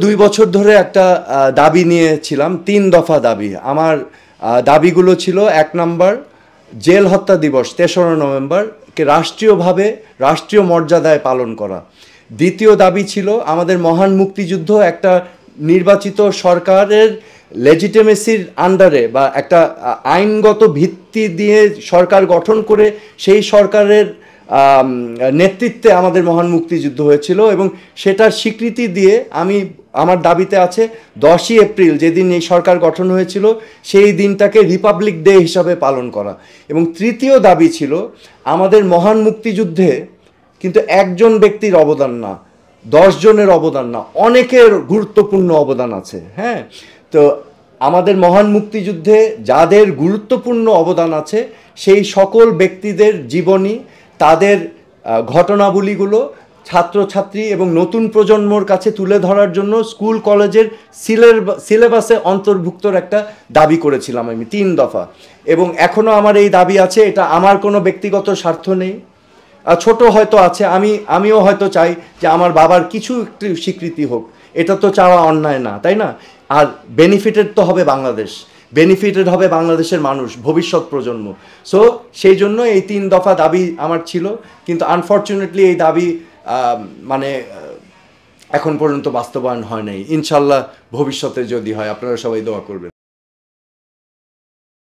2 বছর ধরে একটা দাবি নিয়েছিলাম, 3 দফা দাবি। আমার দাবিগুলো ছিল, 1 নম্বর জেল হত্যা দিবস 3রা নভেম্বরকে রাষ্ট্রীয়ভাবে রাষ্ট্রীয় মর্যাদায় পালন করা। দ্বিতীয় দাবি ছিল আমাদের মহান মুক্তিযুদ্ধ একটা নির্বাচিত সরকারের লেজিটিমেসির আন্ডারে বা একটা আইনগত ভিত্তি দিয়ে সরকার গঠন করে সেই সরকারের নেতৃত্বে আমাদের মহান মুক্তিযুদ্ধ হয়েছিল এবং সেটার স্বীকৃতি দিয়ে আমার দাবিতে আছে 10ই এপ্রিল যেদিন এই সরকার গঠন হয়েছিল সেই দিনটাকে রিপাবলিক ডে হিসাবে পালন করা। এবং তৃতীয় দাবি ছিল আমাদের মহান মুক্তিযুদ্ধে কিন্তু একজন ব্যক্তির অবদান না, 10 জনের অবদান না, অনেকের গুরুত্বপূর্ণ অবদান আছে। হ্যাঁ, তো আমাদের মহান মুক্তিযুদ্ধে যাদের গুরুত্বপূর্ণ অবদান আছে সেই সকল ব্যক্তিদের জীবনী, তাদের ঘটনাবলীগুলো ছাত্রছাত্রী এবং নতুন প্রজন্মর কাছে তুলে ধরার জন্য স্কুল কলেজের সিলেবাসে অন্তর্ভুক্তর একটা দাবি করেছিলাম আমি, 3 দফা। এবং এখনও আমার এই দাবি আছে, এটা আমার কোনো ব্যক্তিগত স্বার্থ নেই, ছোট হয়তো আছে, আমিও হয়তো চাই যে আমার বাবার কিছু একটু স্বীকৃতি হোক, এটা তো চাওয়া অন্যায় না, তাই না? আর বেনিফিটেড তো হবে বাংলাদেশ, বেনিফিটেড হবে বাংলাদেশের মানুষ, ভবিষ্যৎ প্রজন্ম। সো সেই জন্য এই 3 দফা দাবি আমার ছিল, কিন্তু আনফর্চুনেটলি এই দাবি এখন পর্যন্ত বাস্তবায়ন হয় নাই। ইনশাল্লাহ ভবিষ্যতে যদি হয়, আপনারা সবাই দোয়া করবেন।